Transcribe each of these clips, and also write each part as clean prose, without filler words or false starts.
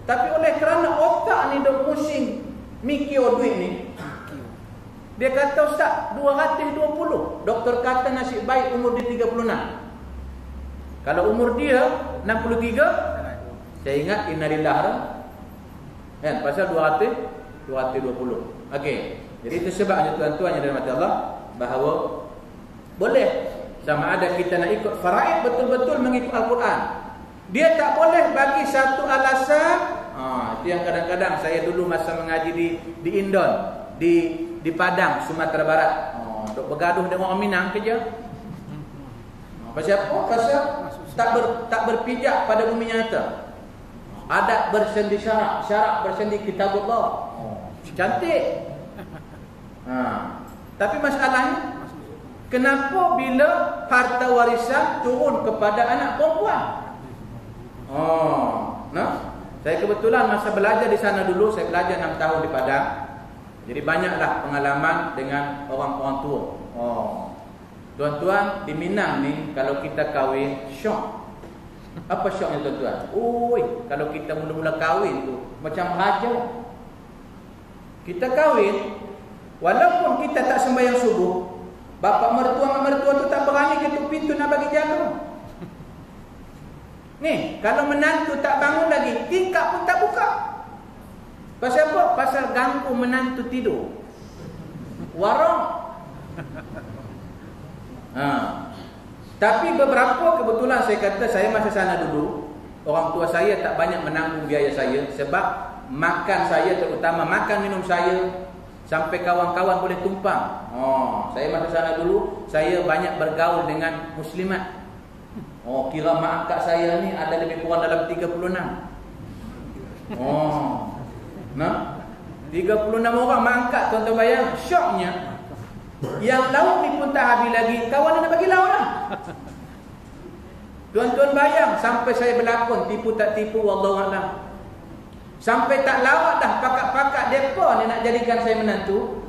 Tapi oleh kerana otak ni dok pusing mikir duit ni, dia kata, Ustaz, 220. Doktor kata nasib baik umur dia 36. Kalau umur dia 63, saya ingat innalillah kan, pasal 220. Okey. Jadi itu sebabnya tuan-tuan yang dirahmati Allah, bahawa boleh sama ada kita nak ikut faraid betul-betul mengikut Al-Quran. Dia tak boleh bagi satu alasan. Itu yang kadang-kadang saya dulu masa mengaji di Indon, di Padang, Sumatera Barat. Untuk bergaduh dengan orang Minang kerja. Pasal apa? Pasal tak berpijak pada bumi nyata. Adat bersendi syarak, syarak bersendi kitabullah. Cantik. Tapi masalahnya, kenapa bila harta warisan turun kepada anak perempuan? Saya kebetulan masa belajar di sana dulu, saya belajar 6 tahun di Padang. Jadi banyaklah pengalaman dengan orang-orang tua. Tuan-tuan, di Minang ni kalau kita kahwin, syok. Apa syoknya tuan-tuan? Kalau kita mula-mula kahwin tu macam raja. Kita kahwin, walaupun kita tak sembahyang subuh, bapa mertua tu tak berani ketuk pintu nak bagi jaga. Ni, kalau menantu tak bangun lagi, tingkap pun tak buka. Pasal apa? Pasal ganggu menantu tidur. Warung. Tapi beberapa, kebetulan saya kata, saya masa sana dulu, orang tua saya tak banyak menanggung biaya saya, sebab makan saya, terutama makan minum saya, sampai kawan-kawan boleh tumpang. Saya masa sana dulu, saya banyak bergaul dengan muslimat. Kira mak angkat saya ni ada lebih kurang dalam 36. 36 orang mak angkat, tuan-tuan bayang. Syoknya, yang lauk ni pun tak habis lagi, kawan nak bagi lauk lah. Tuan-tuan bayang, sampai saya berlakon, tipu tak tipu, wallahualam. Sampai tak lawak dah pakat-pakat depa ni nak jadikan saya menantu.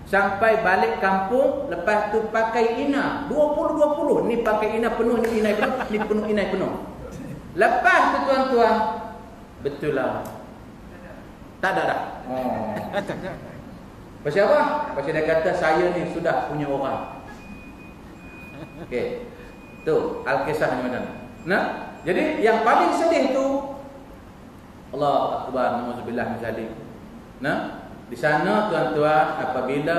Sampai balik kampung, lepas tu pakai ina 20-20. Ni pakai ina penuh, ni inai penuh, ni penuh inai penuh. Lepas tu tuan-tuan, betul lah, tak ada dah. Pasal apa? Pasal dia kata saya ni sudah punya orang. Okey. Tu Al-Kisah macam mana? Jadi yang paling sedih tu, Allah Akbar, na'udzubillah min zalik. Di sana tuan-tuan, apabila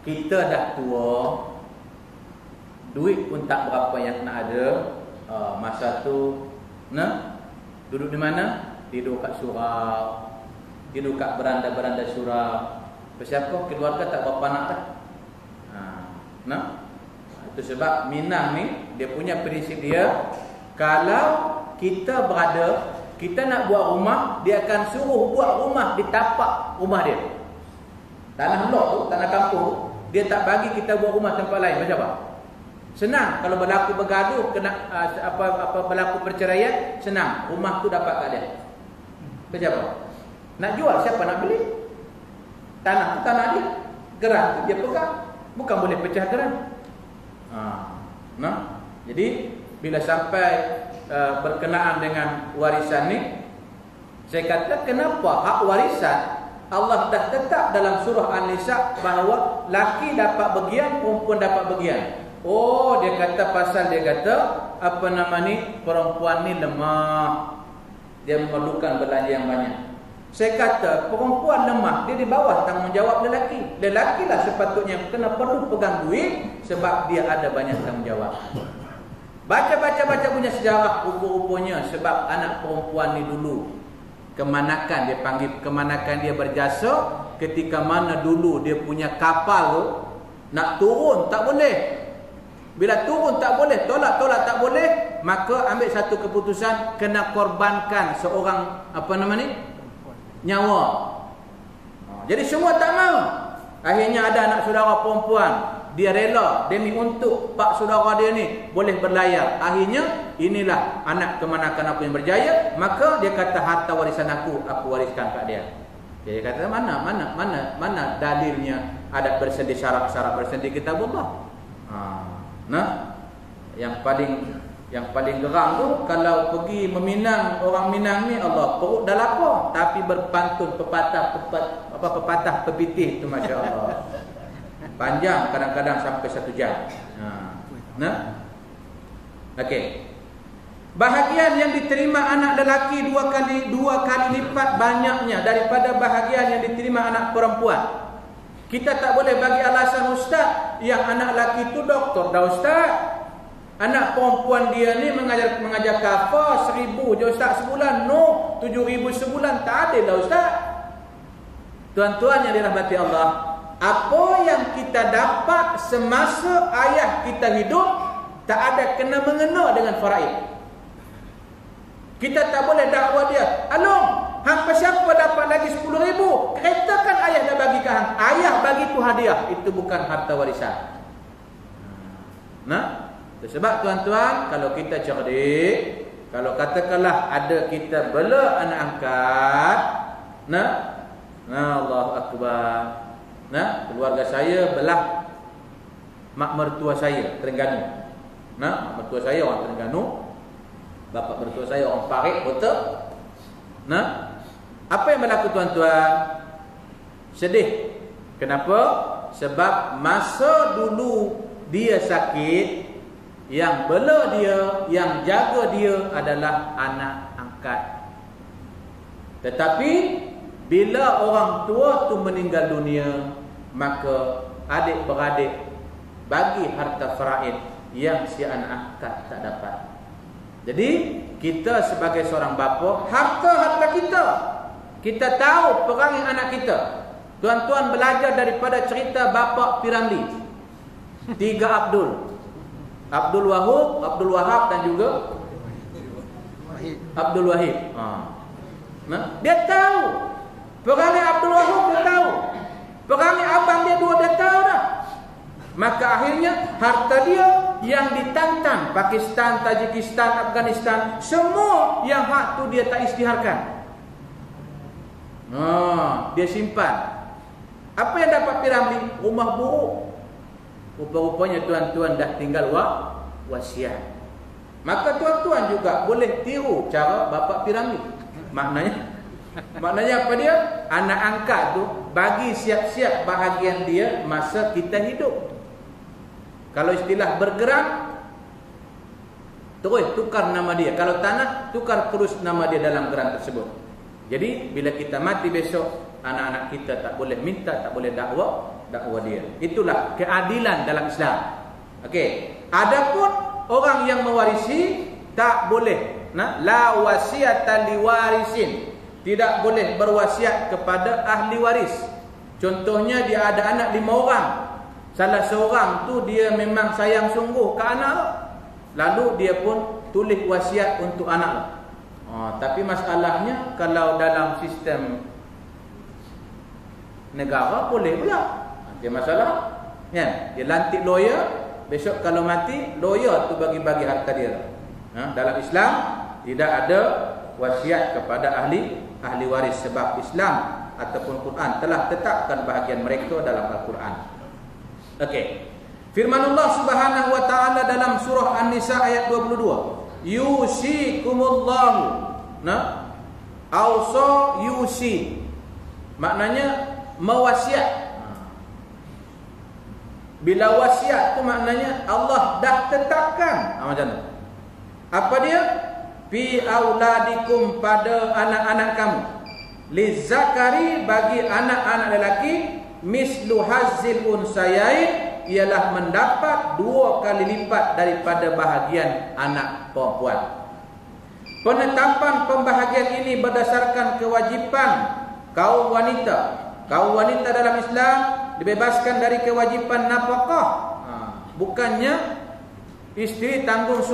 kita dah tua, duit pun tak berapa yang nak ada. Masa tu duduk di mana? Tidur kat surau, tidur kat beranda-beranda surau. Pasal apa? Keluarga tak berapa nak dah. Itu sebab Minang ni, dia punya prinsip dia, kalau kita berada, kita nak buat rumah, dia akan suruh buat rumah di tapak rumah dia. Tanah lok tu, tanah kampung, dia tak bagi kita buat rumah tempat lain. Macam apa? Senang. Kalau berlaku bergaduh, kena berlaku perceraian, senang. Rumah tu dapat kat dia. Macam apa? Nak jual, siapa nak beli? Tanah tu tanah dia. Geran tu dia pegang. Bukan boleh pecah geran. Jadi bila sampai berkenaan dengan warisan ni, saya kata, kenapa hak warisan Allah dah tetap dalam surah An-Nisa bahawa laki dapat bagian, perempuan dapat bagian. Dia kata pasal dia kata perempuan ni lemah, dia memerlukan belanja yang banyak. Saya kata perempuan lemah, dia di bawah tanggungjawab lelaki. Lelaki lah sepatutnya kena perlu pegang duit, sebab dia ada banyak tanggungjawab. Baca punya sejarah, rupa-rupanya sebab anak perempuan ni dulu kemanakan, dia panggil kemanakan, dia berjasa ketika mana dulu dia punya kapal tu nak turun tak boleh. Bila turun tak boleh, tolak tak boleh, maka ambil satu keputusan, kena korbankan seorang nyawa. Jadi semua tak mau. Akhirnya ada anak saudara perempuan, dia rela demi untuk pak saudara dia ni boleh berlayar. Akhirnya inilah anak kemanakan aku yang berjaya. Maka dia kata harta warisan aku wariskan kat dia. Dia kata mana dalilnya adat bersendi, syarat bersendi kitabullah. Yang paling Yang paling geram tu kalau pergi meminang orang Minang ni, Allah, perut dah lapar tapi berpantun pepatah pepitih tu, masya-Allah. Panjang, kadang-kadang sampai 1 jam. Nah. Okey. Bahagian yang diterima anak lelaki dua kali lipat banyaknya daripada bahagian yang diterima anak perempuan. Kita tak boleh bagi alasan, ustaz, yang anak lelaki tu doktor dah, ustaz. Anak perempuan dia ni mengajar kafah 1,000 je ustaz sebulan. No, 7,000 sebulan. Tak adil lah ustaz. Tuan-tuan yang dirahmati Allah, apa yang kita dapat semasa ayah kita hidup tak ada kena mengena dengan faraid. Kita tak boleh dakwa dia, "Along, hampa siapa dapat lagi 10,000? Kereta kan ayah dah bagi ke hang. Ayah bagi tu hadiah." Itu bukan harta warisan. Nah, sebab tuan-tuan, kalau kita cerdik, kalau katakanlah ada kita bela anak angkat, nah Allahu Akbar. Nah, keluarga saya belah mak mertua saya Terengganu. Nah, mak mertua saya orang Terengganu, bapa mertua saya orang Parit, betul? Nah, apa yang berlaku tuan-tuan? Sedih. Kenapa? Sebab masa dulu dia sakit, yang bela dia, yang jaga dia adalah anak angkat. Tetapi bila orang tua tu meninggal dunia, maka adik-beradik bagi harta faraid yang si anak angkat tak dapat. Jadi kita sebagai seorang bapa, harta kita tahu perangai anak kita. Tuan-tuan belajar daripada cerita bapa Piramli, 3 Abdul Wahab dan juga Abdul Wahid. Nah, dia tahu perangai Abdul Wahab, dia tahu perangai abang dia 2, dia tahu dah. Maka akhirnya harta dia yang ditantang Pakistan, Tajikistan, Afghanistan, semua yang hak tu dia tak isytiharkan. Dia simpan. Apa yang dapat Piramli? Rumah buruk. Rupa-rupanya tuan-tuan dah tinggal wasiat. Maka tuan-tuan juga boleh tiru cara bapa Piramli. Maknanya apa dia? Anak angkat tu bagi siap-siap bahagian dia masa kita hidup. Kalau istilah bergerak, terus tukar nama dia. Kalau tanah, tukar terus nama dia dalam geran tersebut. Jadi bila kita mati besok, anak-anak kita tak boleh minta, tak boleh dakwa dia. Itulah keadilan dalam Islam. Okey. Adapun orang yang mewarisi tak boleh. La wasiata liwarisin. Tidak boleh berwasiat kepada ahli waris. Contohnya dia ada anak 5 orang. Salah seorang tu dia memang sayang sungguh ke anak, lalu dia pun tulis wasiat untuk anak. Tapi masalahnya kalau dalam sistem negara boleh pula. Dia masalah, kan? Dia lantik lawyer, besok kalau mati lawyer tu bagi-bagi harta dia. Dalam Islam tidak ada wasiat kepada ahli waris, sebab Islam ataupun Quran telah tetapkan bahagian mereka dalam Al-Quran. Okey. Firman Allah Subhanahu wa taala dalam surah An-Nisa ayat 22. Yusikumullahu. Ausa yusi. Maknanya mewasiat. Bila wasiat tu maknanya Allah dah tetapkan. Macam tu. Apa dia? Fi auladikum, pada anak-anak kamu. Lizakari, bagi anak-anak lelaki, mislu hazzil unsayain, ialah mendapat 2 kali lipat daripada bahagian anak perempuan. Penetapan pembahagian ini berdasarkan kewajipan kaum wanita. Kaum wanita dalam Islam dibebaskan dari kewajipan nafkah. Bukannya isteri tanggung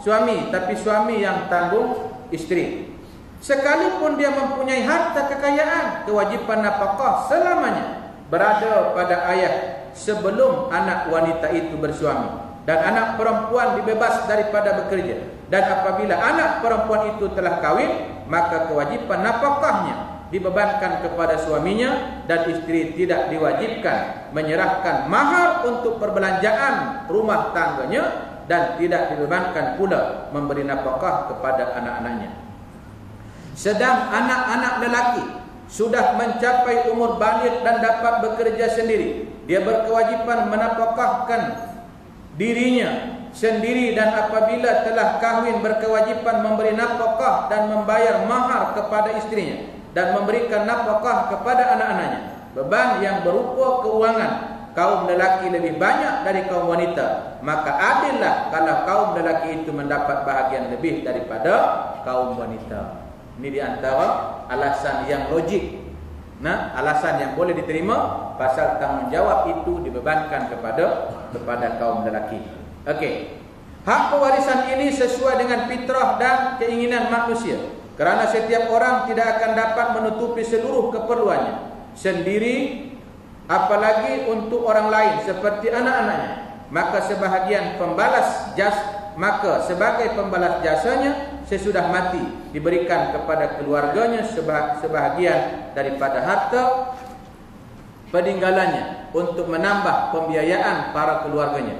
suami, tapi suami yang tanggung isteri. Sekalipun dia mempunyai harta kekayaan, kewajipan nafkah selamanya berada pada ayah sebelum anak wanita itu bersuami. Dan anak perempuan dibebas daripada bekerja. Dan apabila anak perempuan itu telah kahwin, maka kewajipan nafkahnya dibebankan kepada suaminya, dan isteri tidak diwajibkan menyerahkan mahar untuk perbelanjaan rumah tangganya dan tidak dibebankan pula memberi nafkah kepada anak-anaknya. Sedang anak-anak lelaki sudah mencapai umur baligh dan dapat bekerja sendiri, dia berkewajipan menafkahkan dirinya sendiri, dan apabila telah kahwin berkewajipan memberi nafkah dan membayar mahar kepada istrinya dan memberikan nafkah kepada anak-anaknya. Beban yang berupa keuangan kaum lelaki lebih banyak dari kaum wanita, maka adillah kalau kaum lelaki itu mendapat bahagian lebih daripada kaum wanita. Ini di antara alasan yang logik. Nah, alasan yang boleh diterima pasal tanggungjawab itu dibebankan kepada kaum lelaki. Okey. Hak pewarisan ini sesuai dengan fitrah dan keinginan manusia, kerana setiap orang tidak akan dapat menutupi seluruh keperluannya sendiri, apalagi untuk orang lain seperti anak-anaknya. Maka sebagai pembalas jasanya sesudah mati diberikan kepada keluarganya sebahagian daripada harta peninggalannya untuk menambah pembiayaan para keluarganya,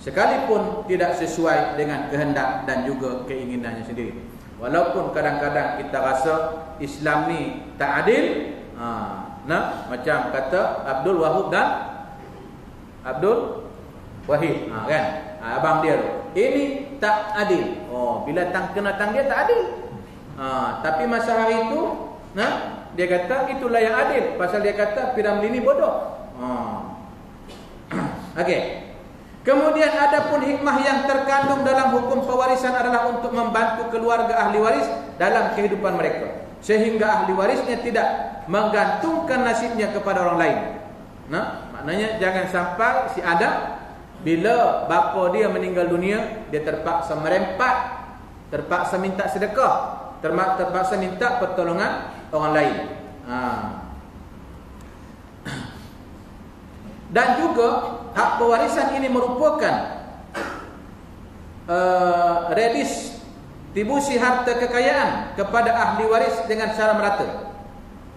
sekalipun tidak sesuai dengan kehendak dan juga keinginannya sendiri. Walaupun kadang-kadang kita rasa Islam ni tak adil, macam kata Abdul Wahab dan Abdul Wahid, kan? Abang dia tu, ini tak adil. Bila kena tang dia tak adil. Tapi masa hari itu, dia kata itulah yang adil, pasal dia kata P.Ramlee ni bodoh. Okey. Kemudian ada pun hikmah yang terkandung dalam hukum pewarisan adalah untuk membantu keluarga ahli waris dalam kehidupan mereka, sehingga ahli warisnya tidak menggantungkan nasibnya kepada orang lain. Maknanya jangan sampai si Adam bila bapa dia meninggal dunia, dia terpaksa merempat, terpaksa minta sedekah, terpaksa minta pertolongan orang lain. Dan juga hak pewarisan ini merupakan redistribusi harta kekayaan kepada ahli waris dengan cara merata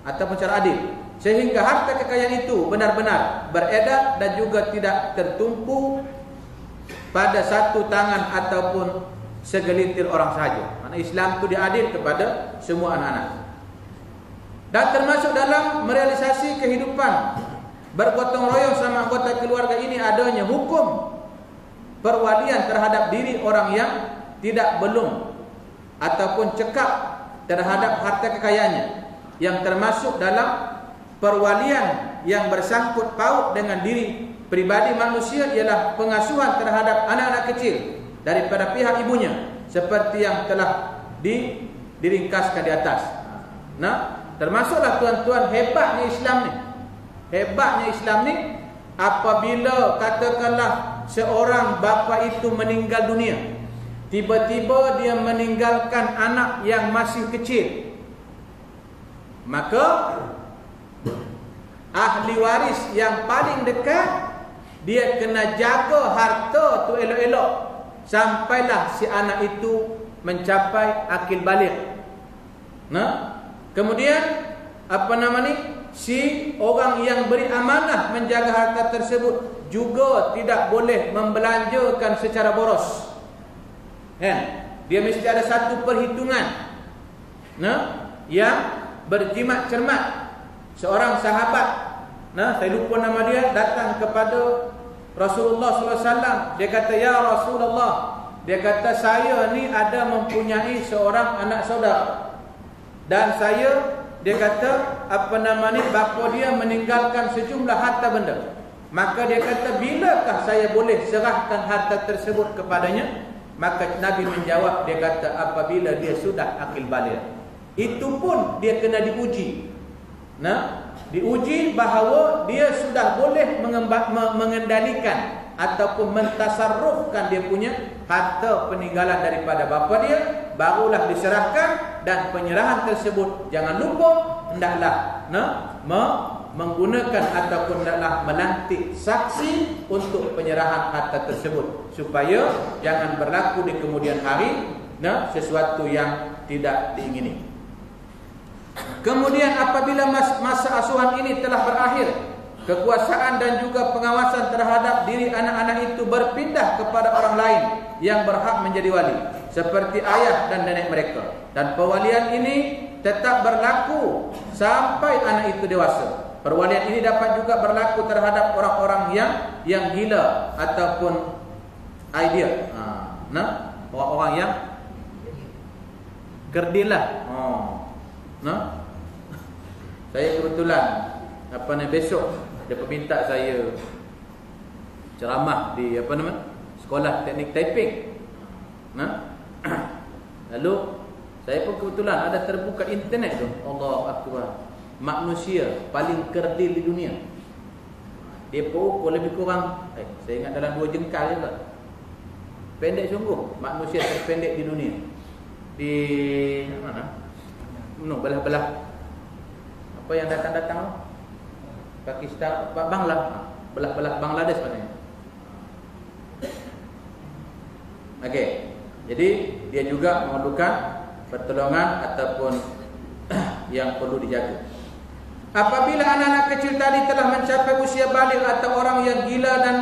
ataupun cara adil, sehingga harta kekayaan itu benar-benar beredar dan juga tidak tertumpu pada satu tangan ataupun segelintir orang sahaja. Maksudnya Islam itu diadil kepada semua anak-anak. Dan termasuk dalam merealisasi kehidupan bergotong royong sama anggota keluarga ini adanya hukum perwalian terhadap diri orang yang tidak belum ataupun cekap terhadap harta kekayaannya, yang termasuk dalam perwalian yang bersangkut paut dengan diri pribadi manusia ialah pengasuhan terhadap anak-anak kecil daripada pihak ibunya, seperti yang telah diringkaskan di atas. Termasuklah tuan-tuan hebatnya Islam ni. Hebatnya Islam ni, apabila katakanlah seorang bapa itu meninggal dunia, tiba-tiba dia meninggalkan anak yang masih kecil, maka ahli waris yang paling dekat dia kena jaga harta tu elok-elok sampailah si anak itu mencapai akil baligh. Kemudian si orang yang beri amanah menjaga harta tersebut juga tidak boleh membelanjakan secara boros. Dia mesti ada satu perhitungan yang berjimat cermat. Seorang sahabat, saya lupa nama dia, datang kepada Rasulullah SAW. Dia kata, ya Rasulullah, dia kata saya ni ada mempunyai seorang anak saudara, dan saya, dia kata bapa dia meninggalkan sejumlah harta benda. Maka dia kata, bilakah saya boleh serahkan harta tersebut kepadanya? Maka Nabi menjawab, dia kata apabila dia sudah akil baligh. Itu pun dia kena diuji. Diuji bahawa dia sudah boleh mengendalikan ataupun mentasarrufkan dia punya harta peninggalan daripada bapa dia, barulah diserahkan. Dan penyerahan tersebut jangan lupa hendaklah menggunakan ataupun hendaklah melantik saksi untuk penyerahan harta tersebut, supaya jangan berlaku di kemudian hari sesuatu yang tidak diingini. Kemudian apabila masa asuhan ini telah berakhir, kekuasaan dan juga pengawasan terhadap diri anak-anak itu berpindah kepada orang lain yang berhak menjadi wali, seperti ayah dan nenek mereka. Dan perwalian ini tetap berlaku sampai anak itu dewasa. Perwalian ini dapat juga berlaku terhadap orang-orang yang gila ataupun idea. Orang-orang yang kerdil lah. Saya kebetulan besok dia minta saya ceramah di sekolah teknik typing. Lalu saya pun kebetulan ada terbuka internet tu. Allahu Akbar. Manusia paling kerdil di dunia. Dia pun lebih kurang saya ingat dalam 2 jengkal juga. Pendek sungguh. Manusia terpendek di dunia. Di mana? Belah-belah apa yang datang-datang Pakistan, belah-belah Bangladesh maknanya. Okey. Jadi dia juga memerlukan pertolongan ataupun yang perlu dijaga. Apabila anak-anak kecil tadi telah mencapai usia baligh atau orang yang gila dan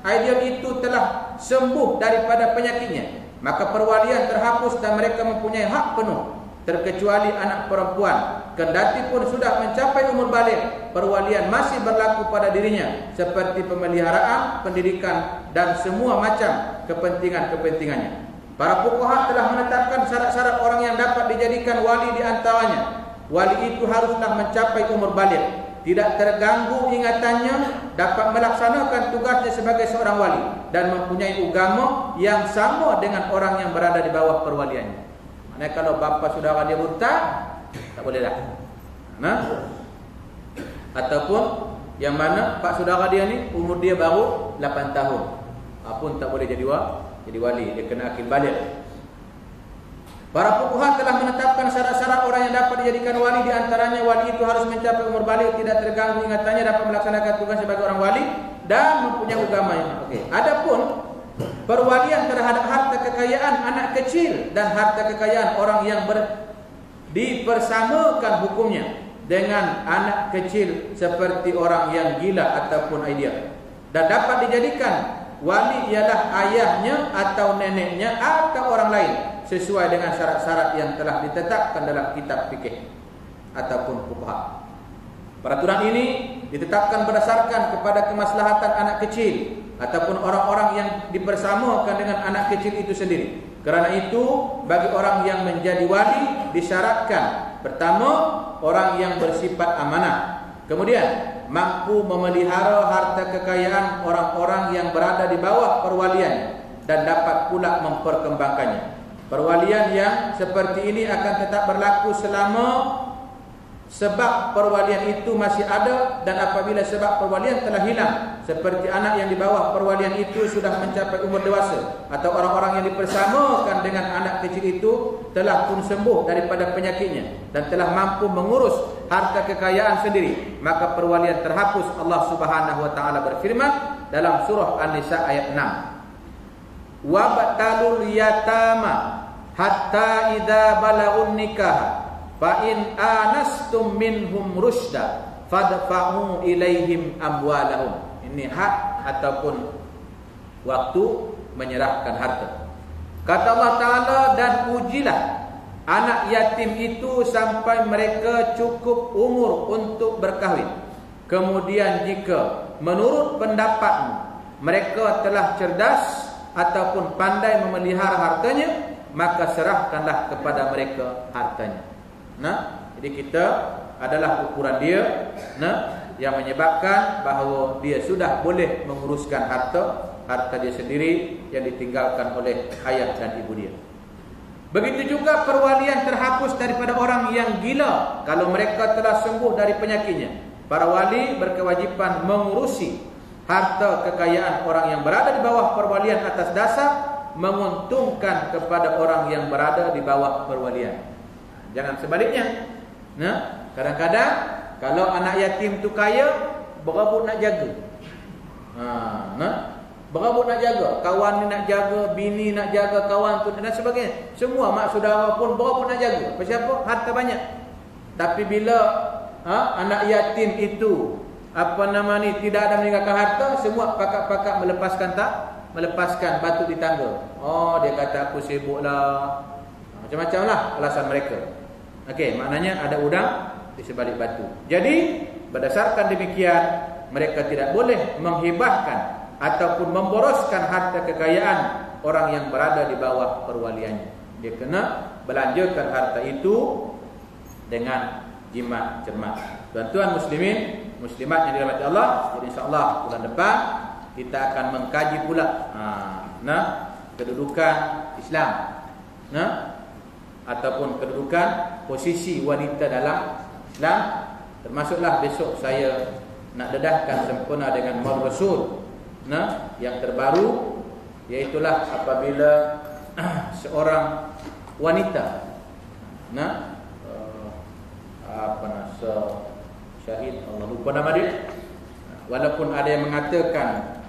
ideal itu telah sembuh daripada penyakitnya, maka perwalian terhapus dan mereka mempunyai hak penuh, terkecuali anak perempuan. Kendati pun sudah mencapai umur baligh, perwalian masih berlaku pada dirinya, seperti pemeliharaan, pendidikan dan semua macam kepentingan-kepentingannya. Para fuqaha telah menetapkan syarat-syarat orang yang dapat dijadikan wali. Di antaranya, wali itu haruslah mencapai umur baligh, tidak terganggu ingatannya, dapat melaksanakan tugasnya sebagai seorang wali, dan mempunyai agama yang sama dengan orang yang berada di bawah perwaliannya. Maknanya kalau bapa saudara dia buta, tak boleh dah. Ataupun yang mana pak saudara dia ni umur dia baru 8 tahun, pun tak boleh jadi wali, dia kena akil baligh. Para fuqaha telah menetapkan syarat-syarat orang yang dapat dijadikan wali. Di antaranya, wali itu harus mencapai umur baligh, tidak terganggu ingatannya, dapat melaksanakan tugas sebagai orang wali, dan mempunyai agama yang Adapun perwalian terhadap harta kekayaan anak kecil dan harta kekayaan orang yang dipersamakan hukumnya dengan anak kecil seperti orang yang gila ataupun ideal, dan dapat dijadikan wali ialah ayahnya atau neneknya atau orang lain, sesuai dengan syarat-syarat yang telah ditetapkan dalam kitab fikih ataupun fuqaha. Peraturan ini ditetapkan berdasarkan kepada kemaslahatan anak kecil ataupun orang-orang yang dipersamakan dengan anak kecil itu sendiri. Kerana itu, bagi orang yang menjadi wali disyaratkan, pertama, orang yang bersifat amanah, kemudian mampu memelihara harta kekayaan orang-orang yang berada di bawah perwalian dan dapat pula memperkembangkannya. Perwalian yang seperti ini akan tetap berlaku selama sebab perwalian itu masih ada, dan apabila sebab perwalian telah hilang, seperti anak yang di bawah perwalian itu sudah mencapai umur dewasa, atau orang-orang yang dipersamakan dengan anak kecil itu telah pun sembuh daripada penyakitnya dan telah mampu mengurus harta kekayaan sendiri, maka perwalian terhapus. Allah Subhanahu wa taala berfirman dalam surah An-Nisa ayat 6, "Wabtalul yatama hatta idza balagun nikah fa in anastum minhum rusyda fadfa'u ilaihim amwalahum." Ini hak ataupun waktu menyerahkan harta. Kata Allah Ta'ala, "Dan ujilah anak yatim itu sampai mereka cukup umur untuk berkahwin. Kemudian jika menurut pendapatmu mereka telah cerdas ataupun pandai memelihara hartanya, maka serahkanlah kepada mereka hartanya." Jadi kita adalah ukuran dia, yang menyebabkan bahawa dia sudah boleh menguruskan harta dia sendiri yang ditinggalkan oleh ayah dan ibu dia. Begitu juga perwalian terhapus daripada orang yang gila kalau mereka telah sembuh dari penyakitnya. Para wali berkewajiban mengurusi harta kekayaan orang yang berada di bawah perwalian atas dasar menguntungkan kepada orang yang berada di bawah perwalian. Jangan sebaliknya. Kadang-kadang kalau anak yatim tu kaya, berebut nak jaga. Berebut nak jaga, kawan ni nak jaga, bini nak jaga kawan tu dan sebagainya. Semua mak saudara pun berebut nak jaga. Siapa? Harta banyak. Tapi bila anak yatim itu tidak ada meninggalkan harta, semua pakak-pakak melepaskan melepaskan batu di tangga? Oh, dia kata aku sibuk lah. Macam-macam lah alasan mereka. Okey, maknanya ada udang di sebalik batu. Jadi berdasarkan demikian, mereka tidak boleh menghibahkan ataupun memboroskan harta kekayaan orang yang berada di bawah perwaliannya. Dia kena belanjakan harta itu dengan jimat cermat. Tuan-tuan muslimin, muslimat yang dirahmati Allah, jadi insya-Allah bulan depan kita akan mengkaji pula kedudukan Islam, ataupun kedudukan posisi wanita dalam Islam. Termasuklah besok saya nak dedahkan sempurna dengan Maulid Rasul yang terbaru, iaitulah apabila seorang wanita syahid, Allah lupa nama dia, walaupun ada yang mengatakan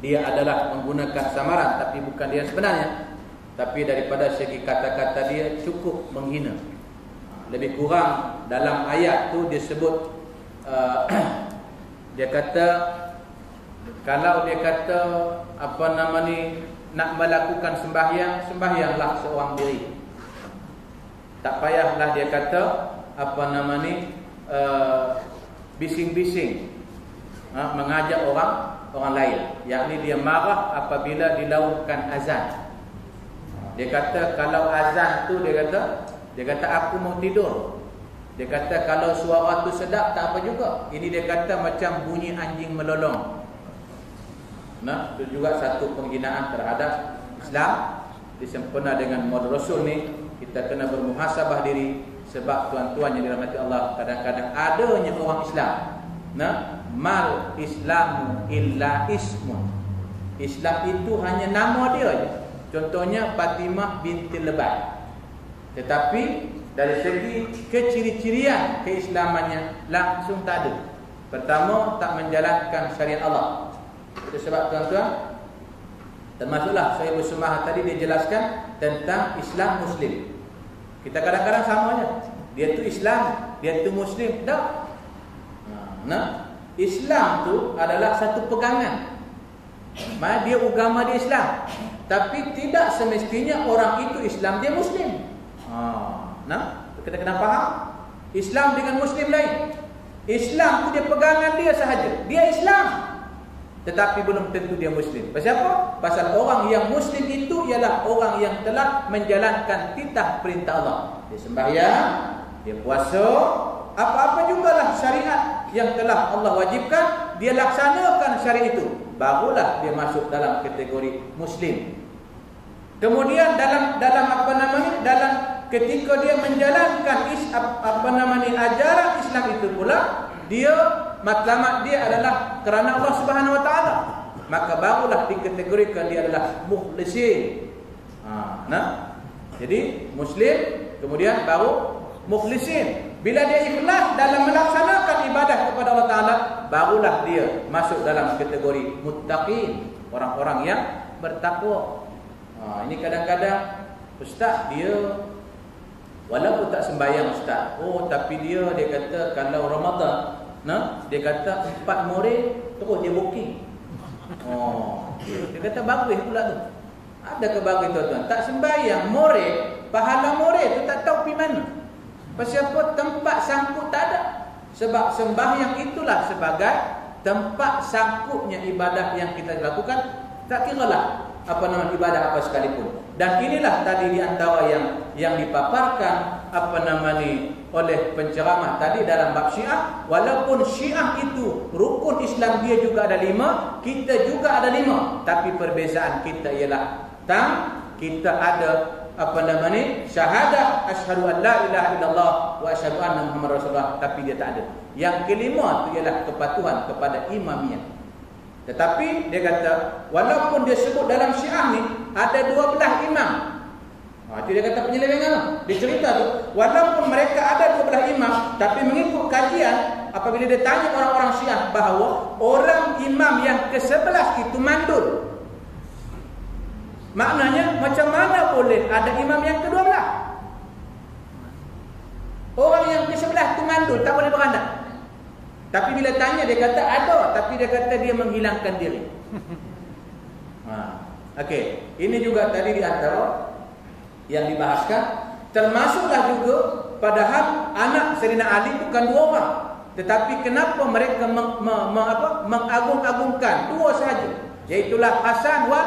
dia adalah menggunakan samaran tapi bukan dia sebenarnya, tapi daripada segi kata-kata dia cukup menghina. Lebih kurang dalam ayat tu dia sebut dia kata, kalau dia kata nak melakukan sembahyang, sembahyanglah seorang diri. Tak payahlah dia kata bising-bising mengajak orang lain. Yakni dia marah apabila dilakukan azan. Dia kata kalau azan tu dia kata aku mau tidur. Dia kata kalau suara tu sedap tak apa juga. Ini dia kata macam bunyi anjing melolong. Itu juga satu penghinaan terhadap Islam. Disempurna dengan Maulid Rasul ni, kita kena bermuhasabah diri. Sebab tuan-tuan yang dirahmati Allah, kadang-kadang adanya orang Islam mal Islamu illa ismun. Islam itu hanya nama dia je. Contohnya Fatimah binti Lebay. Tetapi dari segi keciri-cirian keislamannya langsung tak ada. Pertama, tak menjalankan syariat Allah. Itu sebab tuan-tuan, termasuklah saya bersumah tadi dia jelaskan tentang Islam Muslim. Kita kadang-kadang sama aja. Dia tu Islam, dia tu Muslim. Tak. Islam tu adalah satu pegangan. Dia agama dia Islam. Tapi tidak semestinya orang itu Islam dia Muslim. Kita kena faham. Islam dengan Muslim lain. Islam tu dia pegangan dia sahaja. Dia Islam, tetapi belum tentu dia Muslim. Pasal apa? Pasal orang yang Muslim itu ialah orang yang telah menjalankan titah perintah Allah. Dia sembahyang, dia puasa, apa-apa jugalah syariat yang telah Allah wajibkan, dia laksanakan syariat itu, barulah dia masuk dalam kategori Muslim. Kemudian dalam dalam ketika dia menjalankan ajaran Islam itu pula, dia matlamat dia adalah kerana Allah Subhanahu Wa Taala, maka barulah dikategorikan dia adalah mukhlisin. Jadi Muslim, kemudian baru mukhlisin. Bila dia ikhlas dalam melaksanakan ibadah kepada Allah Taala, barulah dia masuk dalam kategori muttaqin, orang-orang yang bertakwa. Ini kadang-kadang ustaz dia walaupun tak sembahyang ustaz, tapi dia kata kalau Ramadan, dia kata 4 murid terus dia booking. Dia kata bagus pula tu. Ada ke bagus tuan-tuan? Tak sembahyang murid, pahala murid tu tak tahu pergi mana. Pasal apa? Tempat sangkut tak ada. Sebab sembahyang itulah sebagai tempat sangkutnya ibadah yang kita lakukan. Tak kiralah ibadah apa sekalipun. Dan inilah tadi di antara yang dipaparkan oleh penceramah tadi dalam bab Syiah. Walaupun Syiah itu rukun Islam dia juga ada 5, kita juga ada 5, tapi perbezaan kita ialah kita ada syahadah asyhadu an la ilaha illallah wa asyhadu anna Muhammad Rasulullah, tapi dia tak ada. Yang kelima itu ialah kepatuhan kepada imamiyah. Tetapi dia kata walaupun dia sebut dalam Syiah ni ada 12 imam. Itu dia kata penyelewengan. Dia cerita tu walaupun mereka ada 12 imam, tapi mengikut kajian apabila dia tanya orang-orang Syiah bahawa orang imam yang ke-11 itu mandul. Maknanya macam mana boleh ada imam yang ke-12? Orang yang ke-11 itu mandul, tak boleh beranak. Tapi bila tanya dia kata ada, tapi dia kata dia menghilangkan diri. Okey, ini juga tadi di antara yang dibahaskan. Termasuklah juga padahal anak Sayyidina Ali bukan 2 orang, tetapi kenapa mereka mengagung-agungkan 2 sahaja, iaitulah Hasan wa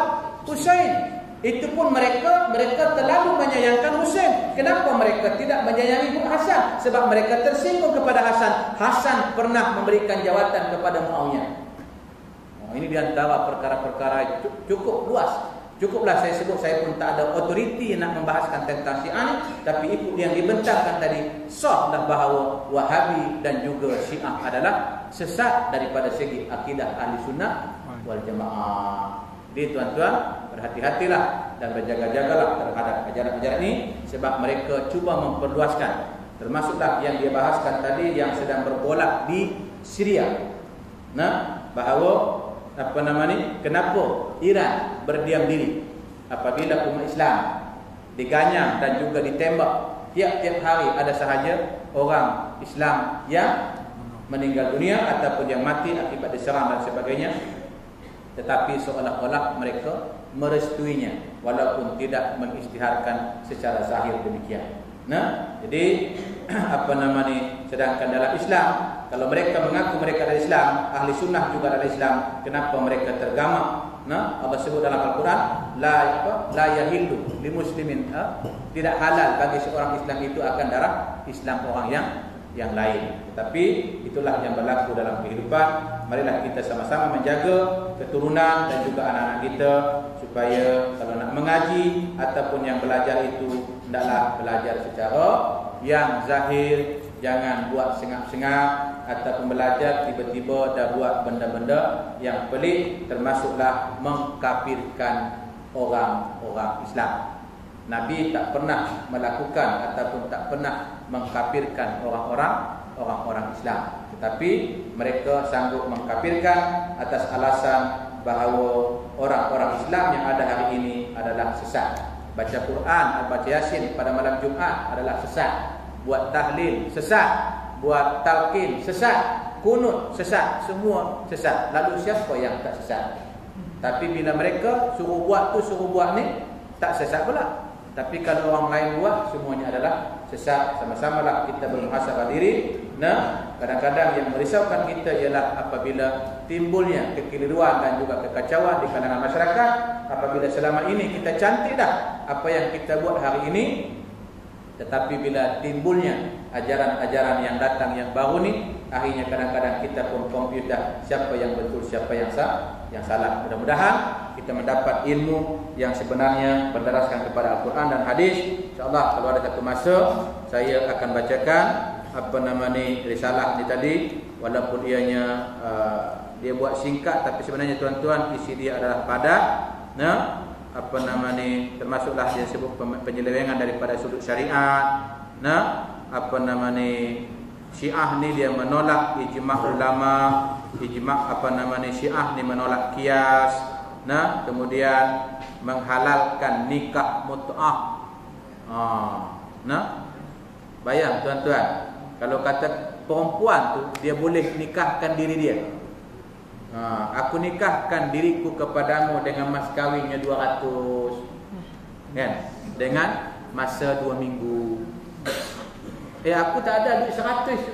Husain. Itu pun mereka terlalu menyayangkan Husain. Kenapa mereka tidak menyayangi Hasan? Sebab mereka tersinggung kepada Hasan. Hasan pernah memberikan jawatan kepada Muawiyah. Ini di antara perkara-perkara cukup luas. Cukuplah saya sebut, saya pun tak ada otoriti nak membahaskan tentang Syiah ni, tapi itu yang dibentangkan tadi sahlah bahawa Wahabi dan juga Syiah adalah sesat daripada segi akidah Ahli Sunnah wal Jamaah. Jadi tuan-tuan, berhati-hatilah dan berjaga-jagalah terhadap ajaran-ajaran ini, sebab mereka cuba memperluaskan. Termasuklah yang dia bahaskan tadi yang sedang berbolak di Syria. Bahawa kenapa Iran berdiam diri apabila umat Islam diganyang dan juga ditembak. Tiap-tiap hari ada sahaja orang Islam yang meninggal dunia ataupun yang mati akibat diserang dan sebagainya, tetapi seolah-olah mereka merestuinya walaupun tidak mengisytiharkan secara zahir demikian. Jadi sedangkan dalam Islam, kalau mereka mengaku mereka adalah Islam, ahli sunnah juga adalah Islam, kenapa mereka tergamak? Allah sebut dalam Al-Quran, la yahillu li muslimin, tidak halal bagi seorang Islam itu akan darah Islam orang yang lain. Tetapi itulah yang berlaku dalam kehidupan. Marilah kita sama-sama menjaga keturunan dan juga anak-anak kita, supaya kalau nak mengaji ataupun yang belajar itu hendaklah belajar secara yang zahir. Jangan buat sengap-sengap ataupun belajar tiba-tiba dah buat benda-benda yang pelik, termasuklah mengkafirkan orang-orang Islam. Nabi tak pernah melakukan ataupun tak pernah mengkafirkan orang-orang Islam, tetapi mereka sanggup mengkafirkan atas alasan bahawa orang-orang Islam yang ada hari ini adalah sesat. Baca Quran, baca Yasin pada malam Jumaat adalah sesat. Buat tahlil sesat, buat talqin sesat, kunut sesat, semua sesat. Lalu siapa yang tak sesat? Tapi bila mereka suruh buat ni, tak sesat pula. Tapi kalau orang lain buat, semuanya adalah sesat. Sama-samalah kita bermuhasabah diri. Kadang-kadang yang merisaukan kita ialah apabila timbulnya kekeliruan dan juga kekacauan di kalangan masyarakat. Apabila selama ini kita cantik dah apa yang kita buat hari ini, tetapi bila timbulnya ajaran-ajaran yang datang yang baru ni, akhirnya kadang-kadang kita pun confuse dah siapa yang betul, siapa yang salah. Mudah-mudahan kita mendapat ilmu yang sebenarnya berdasarkan kepada Al-Quran dan hadis. InsyaAllah kalau ada satu masa saya akan bacakan risalah ni tadi, walaupun ianya dia buat singkat, tapi sebenarnya tuan-tuan isi dia adalah padat. Termasuklah dia sebut penyelewengan daripada sudut syariat. Syiah ni dia menolak ijma' ulama, Syiah ni menolak qiyas. Kemudian menghalalkan nikah mut'ah. Bayang tuan-tuan, kalau kata perempuan tu dia boleh nikahkan diri dia. Aku nikahkan diriku kepadamu dengan mas kahwinnya 200, kan? Dengan masa 2 minggu. Aku tak ada duit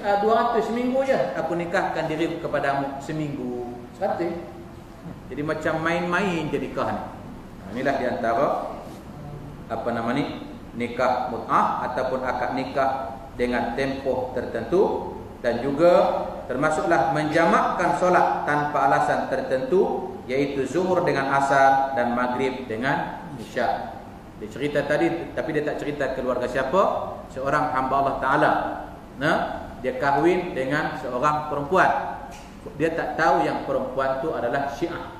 200 seminggu je. Aku nikahkan diriku kepadamu seminggu 100. Jadi macam main-main je nikah ni. Inilah di antara nikah mut'ah ataupun akad nikah dengan tempoh tertentu. Dan juga termasuklah menjamakkan solat tanpa alasan tertentu, iaitu zuhur dengan asar dan maghrib dengan isya. Dia cerita tadi, tapi dia tak cerita keluarga siapa. Seorang hamba Allah Ta'ala, dia kahwin dengan seorang perempuan. Dia tak tahu yang perempuan tu adalah Syiah.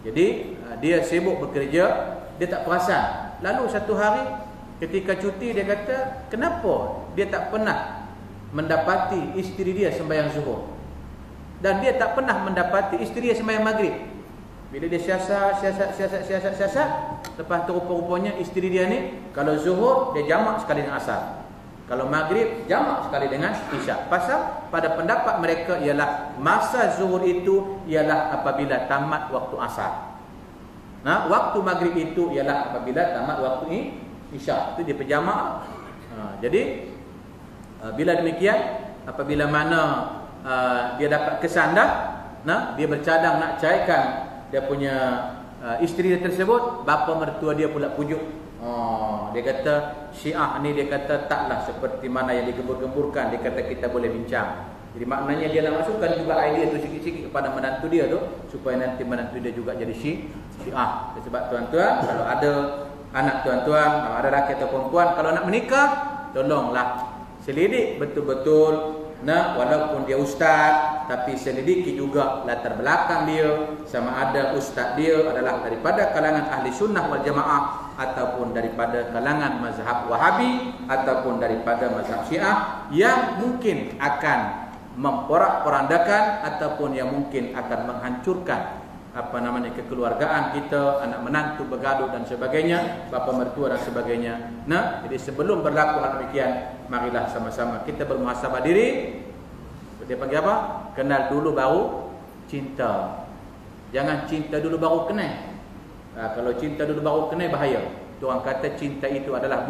Jadi dia sibuk bekerja, dia tak perasan. Lalu satu hari ketika cuti, dia kata kenapa dia tak pernah mendapati isteri dia sembahyang zuhur, dan dia tak pernah mendapati isteri dia sembahyang maghrib. Bila dia siasat, lepas tu rupa-rupanya isteri dia ni kalau zuhur dia jamak sekali dengan asar, kalau maghrib jamak sekali dengan isyak. Pasal pada pendapat mereka ialah masa zuhur itu ialah apabila tamat waktu asar. Nah, waktu maghrib itu ialah apabila tamat waktu isya. Itu dia berjamaah. Jadi bila demikian, apabila mana dia dapat kesan dah, nah, dia bercadang nak cairkan dia punya isteri dia tersebut, bapa mertua dia pula pujuk. Dia kata Syiah ni, dia kata taklah seperti mana yang digembur-gemburkan. Dia kata kita boleh bincang. Jadi maknanya dia nak masukkan juga idea tu sikit-sikit kepada menantu dia tu, supaya nanti menantu dia juga jadi Syiah. Sebab tuan-tuan, kalau ada anak tuan-tuan, ada lelaki atau perempuan, kalau nak menikah, tolonglah selidik betul-betul. Nah, walaupun dia ustaz, tapi selidiki juga latar belakang dia, sama ada ustaz dia adalah daripada kalangan ahli sunnah wal jamaah, ataupun daripada kalangan mazhab Wahabi, ataupun daripada mazhab Syiah, yang mungkin akan memporak-porandakan ataupun yang mungkin akan menghancurkan kekeluargaan kita, anak menantu bergaduh dan sebagainya, bapa mertua dan sebagainya. Nah, jadi sebelum berlaku hal demikian, marilah sama-sama kita bermuhasabah diri. Dia panggil apa? Kenal dulu baru cinta. Jangan cinta dulu baru kenal. Kalau cinta dulu baru kenal, bahaya. Orang kata cinta itu adalah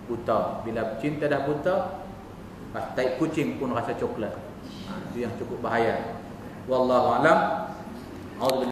buta. Bila cinta dah buta, tai kucing pun rasa coklat. Itu yang cukup bahaya. Wallahu a'lam.